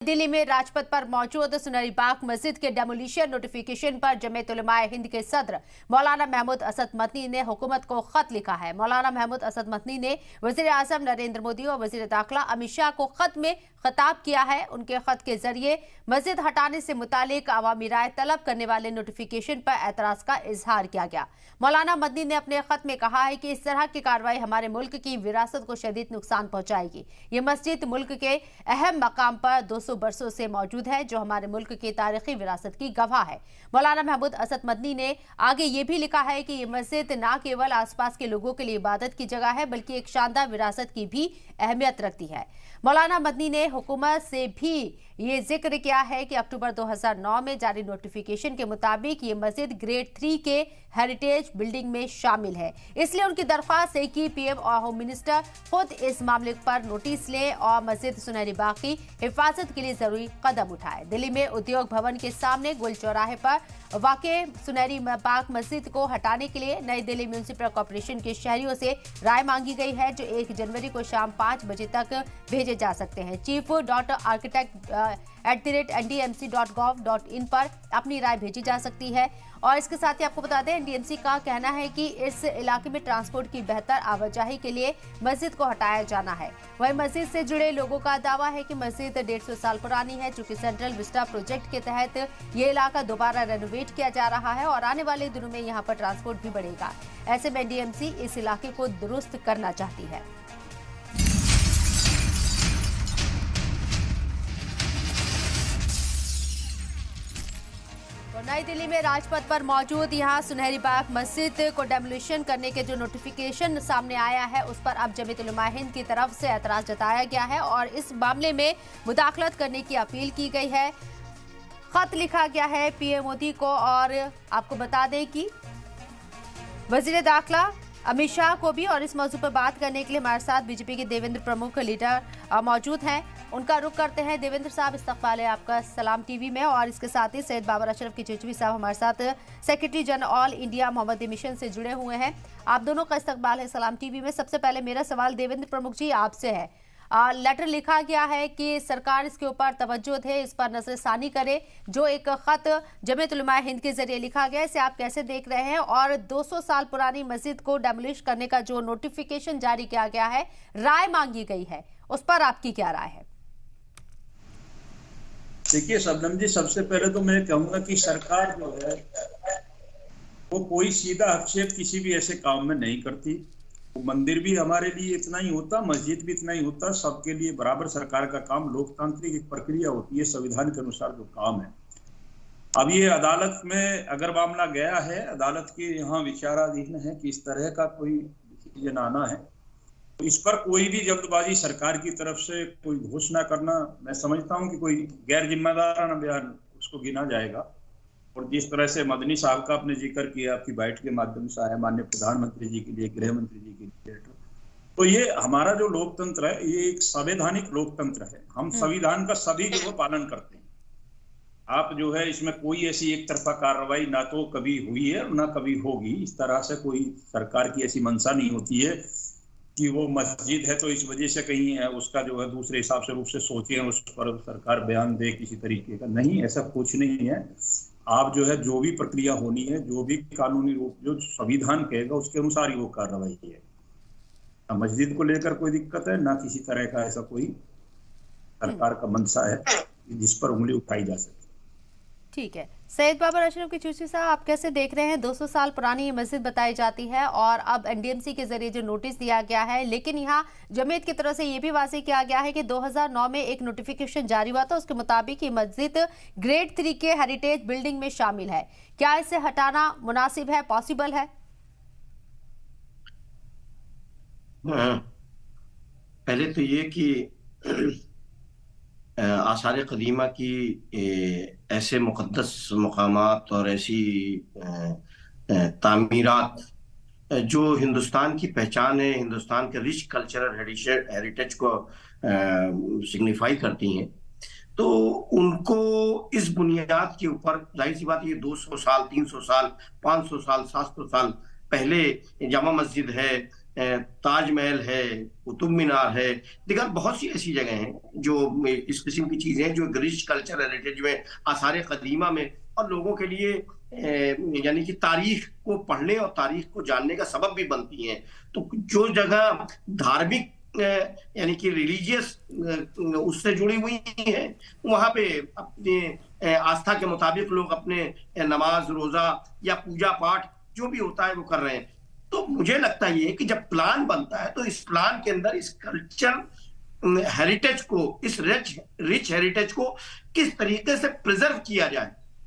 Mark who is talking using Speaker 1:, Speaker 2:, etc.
Speaker 1: दिल्ली में राजपथ पर मौजूद सुनहरी बाग मस्जिद के डेमोलिशन नोटिफिकेशन पर जमीयत उलमाए हिंद के सदर मौलाना महमूद असद मदनी ने हुकूमत को खत लिखा है। मौलाना महमूद असद मदनी ने वजीर आजम नरेंद्र मोदी और वजीर दाखिला अमित शाह को खत में खिताब किया है। उनके खत के जरिए मस्जिद हटाने से मुतालिक अवामी राय तलब करने वाले नोटिफिकेशन पर एतराज का इजहार किया गया। मौलाना मदनी ने अपने खत में कहा है कि इस तरह की कार्रवाई हमारे मुल्क की विरासत को शदीद नुकसान पहुंचाएगी। ये मस्जिद मुल्क के अहम मकाम पर 200 बरसों से मौजूद है, जो हमारे मुल्क की तारीखी विरासत की गवाह है। मौलाना महमूद असद मदनी ने आगे ये भी लिखा है कि ये मस्जिद न केवल आसपास के लोगों के लिए इबादत की जगह है, बल्कि एक शानदार विरासत की भी अहमियत रखती है। मौलाना मदनी ने हुकूमत से भी ये जिक्र किया है कि अक्टूबर 2009 में जारी नोटिफिकेशन के मुताबिक ये मस्जिद ग्रेड 3 के हेरिटेज बिल्डिंग में शामिल है। इसलिए उनकी दरख्वास्त है कि पीएम और होम मिनिस्टर खुद इस मामले पर नोटिस लें और मस्जिद सुनहरी बाग की हिफाजत के लिए जरूरी कदम उठाए। दिल्ली में उद्योग भवन के सामने गुल चौराहे पर वाक़े सुनहरी बाग मस्जिद को हटाने के लिए नई दिल्ली म्यूनिसिपल कॉर्पोरेशन के शहरियों से राय मांगी गई है, जो 1 जनवरी को शाम 5 बजे तक भेजे जा सकते हैं। chief.architect@ndmc.gov.in पर अपनी राय भेजी जा सकती है। और इसके साथ ही आपको बता दें, एनडीएमसी का कहना है कि इस इलाके में ट्रांसपोर्ट की बेहतर आवाजाही के लिए मस्जिद को हटाया जाना है। वहीं मस्जिद से जुड़े लोगों का दावा है कि मस्जिद 150 साल पुरानी है। चूंकि सेंट्रल विस्टा प्रोजेक्ट के तहत ये इलाका दोबारा रेनोवेट किया जा रहा है और आने वाले दिनों में यहाँ पर ट्रांसपोर्ट भी बढ़ेगा। ऐसे में एनडीएमसी इस इलाके को दुरुस्त करना चाहती है। नई दिल्ली में राजपथ पर मौजूद यहां सुनहरी बाग मस्जिद को डेमोलिशन करने के जो नोटिफिकेशन सामने आया है, उस पर अब जमीयत उलमाए हिंद की तरफ से एतराज जताया गया है और इस मामले में मुदाखलत करने की अपील की गई है। खत लिखा गया है पीएम मोदी को और आपको बता दें कि वजीर दाखिला अमित शाह को भी। और इस मौजू पर बात करने के लिए हमारे साथ बीजेपी के देवेंद्र प्रमुख लीडर मौजूद हैं। उनका रुख करते हैं। देवेंद्र साहब, इस्तकबाल है आपका सलाम टीवी में। और इसके साथ ही सैयद बाबर अशरफ की चिचवी साहब हमारे साथ सेक्रेटरी जनरल ऑल इंडिया मोहम्मदी मिशन से जुड़े हुए हैं। आप दोनों का इस्तकबाल है सलाम टीवी में। सबसे पहले मेरा सवाल देवेंद्र प्रमुख जी आपसे है। लेटर लिखा गया है कि सरकार इसके ऊपर तवज्जो दे, इस पर नजरसानी करे। जो एक खत जमीयत उलमाए हिंद के जरिए लिखा गया है, इसे आप कैसे देख रहे हैं? और 200 साल पुरानी मस्जिद को डेमोलिश करने का जो नोटिफिकेशन जारी किया गया है, राय मांगी गई है, उस पर आपकी क्या राय है?
Speaker 2: देखिए शबनम जी, सबसे पहले तो मैं कहूंगा कि सरकार जो है वो कोई सीधा हस्तक्षेप किसी भी ऐसे काम में नहीं करती। मंदिर भी हमारे लिए इतना ही होता, मस्जिद भी इतना ही होता, सबके लिए बराबर सरकार का काम। लोकतांत्रिक एक प्रक्रिया होती है, संविधान के अनुसार जो काम है। अब ये अदालत में अगर मामला गया है, अदालत के यहाँ विचाराधीन है कि इस तरह का कोई डिसीजन आना है, तो इस पर कोई भी जल्दबाजी सरकार की तरफ से कोई घोषणा करना, मैं समझता हूँ कि कोई गैर जिम्मेदाराना बयान उसको गिना जाएगा। और जिस तरह से मदनी साहब का आपने जिक्र किया, आपकी बाइट के माध्यम से आया, माननीय प्रधानमंत्री जी के लिए, गृह मंत्री जी के लिए, तो ये हमारा जो लोकतंत्र है ये एक संवैधानिक लोकतंत्र है। हम संविधान का सभी जो पालन करते हैं। आप जो है इसमें कोई ऐसी एक तरफा कार्रवाई ना तो कभी हुई है और ना कभी होगी। इस तरह से कोई सरकार की ऐसी मंशा नहीं होती है कि वो मस्जिद है तो इस वजह से कहीं है उसका जो है दूसरे हिसाब से रूप से सोचे, उस पर सरकार बयान दे किसी तरीके का। नहीं, ऐसा कुछ नहीं है। आप जो है जो भी प्रक्रिया होनी है, जो भी कानूनी रूप जो संविधान कहेगा उसके अनुसार ही वो कार्रवाई है। ना मस्जिद को लेकर कोई दिक्कत है, ना किसी तरह का ऐसा कोई सरकार का मंशा है जिस पर उंगली उठाई जा सके।
Speaker 1: ठीक है। सैयद बाबर अशरफ की चिचवी साहब, आप कैसे देख रहे हैं? 200 साल पुरानी ये मस्जिद बताई जाती है और अब एनडीएमसी के जरिए जो नोटिस दिया गया है, लेकिन यहाँ जमीयत की तरफ से ये भी वाज़ेह किया गया है कि 2009 में एक नोटिफिकेशन जारी हुआ था, उसके मुताबिक ये मस्जिद ग्रेड 3 के हेरिटेज बिल्डिंग में शामिल है। क्या इसे हटाना मुनासिब है, पॉसिबल है?
Speaker 3: पहले तो ये कि आसार कदीमा की ऐसे मुक़द्दस मकामात और ऐसी तामीरात जो हिंदुस्तान की पहचान है, हिंदुस्तान के रिच कल्चरल हेरिटेज को सिग्निफाई करती हैं, तो उनको इस बुनियाद के ऊपर जाहिर सी बात ये 200 साल, 300 साल, 500 साल, 700 साल पहले जामा मस्जिद है, ताजमहल है, कुतुब मीनार है, दिगर बहुत सी ऐसी जगह हैं जो इस किस्म की चीजें हैं जो रिच कल्चर हेरिटेज में, आसार कदीमा में, और लोगों के लिए यानी कि तारीख को पढ़ने और तारीख को जानने का सबब भी बनती हैं। तो जो जगह धार्मिक यानी कि रिलीजियस उससे जुड़ी हुई है, वहां पे अपने आस्था के मुताबिक लोग अपने नमाज रोजा या पूजा पाठ जो भी होता है वो कर रहे हैं। तो मुझे लगता है ये कि जब प्लान बनता है तो इस प्लान के अंदर इस कल्चर हेरिटेज को, इस रिच हेरिटेज को किस तरीके से प्रिजर्व किया जाए,